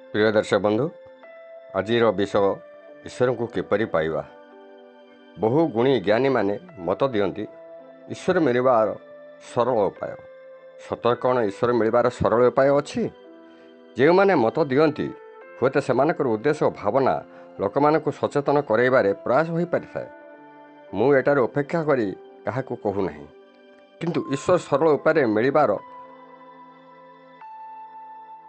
प्रिय दर्शक बंधु आज विषय ईश्वर को किपरि पाइबा। बहु गुणी ज्ञानी माने मत दियंती ईश्वर मिलबार सरल उपाय। सतर कौन ईश्वर मिलबार सरल उपाय अच्छी? जो मैंने मत दियंती हुए से उद्देश्य और भावना लोक मान सचेतन कराइबारे प्रयास हो पारि थाए। मु एटार उपेक्षा करी क्या कहूना, किंतु ईश्वर सरल उपाय मिलबार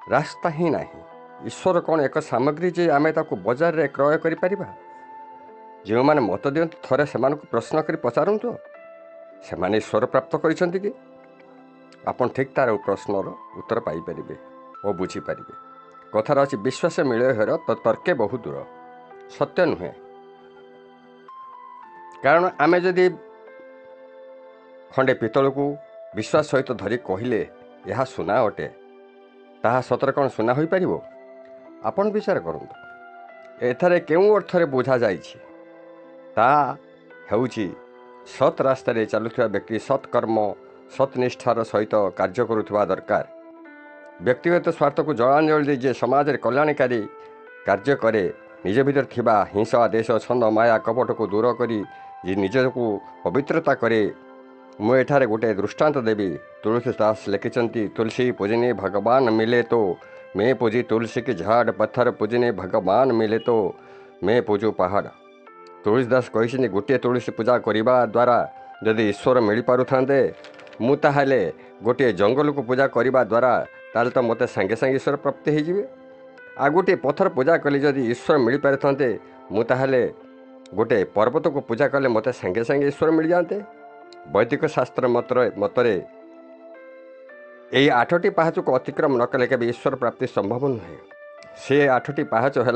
रास्ता ही नहीं। ईश्वर कौन एक सामग्री जे आमे ताकू बजार रे क्रय करि परिबा? जो मैंने मत दियंती थरे से प्रश्न कर पचारतु से ईश्वर प्राप्त करिसेंति कि? आपन ठीक तार प्रश्नर उत्तर पाइपर और बुझीपारे। कथार अच्छी विश्वास मिले हर तो तर्के बहुत दूर, सत्य नुहे। कारण आमे जदि खंडे पितल को विश्वास सहित धरी कहले यह सुना अटे, ताहा सतर कौन सुना हो पार? आपण विचार करंतु एथारे केउ अर्थरे बुझा जाइछि? ता हेउछि सत् रास्ता चलुवा व्यक्ति सत्कर्म सत्निष्ठार सहित कार्य करुवा दरकार। व्यक्तिगत स्वार्थ को जलांजलि दे समाज कल्याणकारी कार्य करे, निज भीतर थिबा हिंसा देश छंद माया कपट को दूर करी निज को पवित्रता करे। मु एठारे गोटे दृष्टांत देवी। तुलसीदास लिखिचंती, तुलसी पूजने भगवान मिले तो मैं पूजी तुलसी की झाड़, पत्थर पूजने भगवान मिले तो मैं पूजू पहाड़। तुलसीदास कही गोटे तुलसी पूजा करने द्वारा जदि ईश्वर मिल पार था मु ताहले गोटे जंगल को पूजा करने द्वारा ताल तो मत सांगे सांगे ईश्वर प्राप्ति हो। आ गोटे पत्थर पूजा कले जदि ईश्वर मिल पारि था मु ताहले गोटे पर्वत को पूजा कले मत सांगे सांगे ईश्वर मिल जाते। वैदिक शास्त्र मतरे यही 8टी पाहाच को अतिक्रम न कले के ईश्वर प्राप्ति संभव नुहे। से 8टी पाहाच है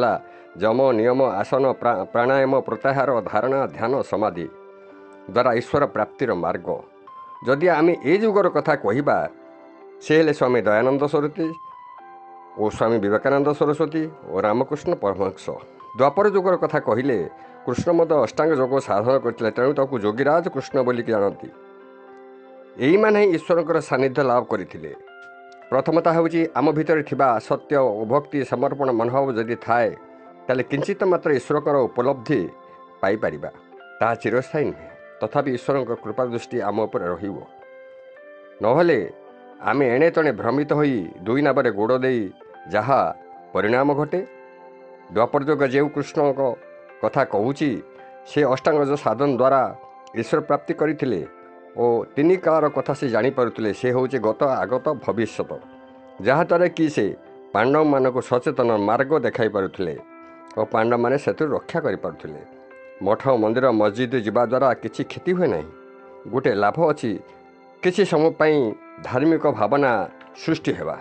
जम नियम आसन प्राणायाम प्रत्याहार धारणा ध्यान समाधि द्वारा ईश्वर प्राप्तिर मार्ग। जदि आम ए जुगर कथा कहबा से हेले स्वामी दयानंद सरस्वती और स्वामी विवेकानंद सरस्वती और रामकृष्ण परमहंस। द्वापर जुगर कथा कहले कृष्ण मद अष्टांग योग साधन करते, तेणु ताकू जोगीराज कृष्ण बोलिक जानती। यही माने ईश्वर सानिध्य लाभ करते। प्रथमतः हूँ आम भितर थिबा सत्य और भक्ति समर्पण मनोभाव जदि थाए ताले किंचित मात्र ईश्वर उपलब्धि पाइपर। ताहा चिरस्थायी नुहे, तथापि ईश्वर कृपा दृष्टि आम उपर रहिबो। नहले आमे एणे तणे भ्रमित होई दुई नाबरे गोड़ देई जहा परिणाम घटे। द्वापर युग जो कृष्ण कथा कहूची से अष्टांग साधन द्वारा ईश्वर प्राप्ति करथिले और तीन कालर कथा से जानीपे। से हूँ गत आगत भविष्यत, जहाँद्वारा कि से पांडव मान को सचेतन मार्ग देखाई पारुथिले और पांडव माने सेतु रक्षा करि पारुथिले। मठ मंदिर मस्जिद जीवा द्वारा किसी क्षति हुए ना, गोटे लाभ अच्छी किसी समय पाई धार्मिक भावना सृष्टि हेबा।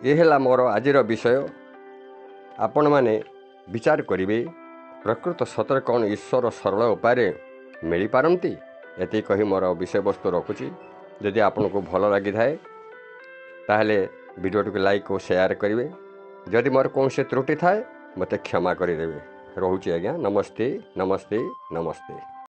ये है मोर आजिर विषय। आपण माने विचार करिवे प्रकृत सतर कौन ईश्वर सरल उपाय मिल पारती। ये कही मोर विषय वस्तु रखुची। जदि आपन को भल लगी थाए ताहले वीडियो को लाइक और शेयर करेंगे। जदि मोर कौन से त्रुटि थाए मते क्षमा करदेवे। रोचे आज्ञा। नमस्ते नमस्ते नमस्ते।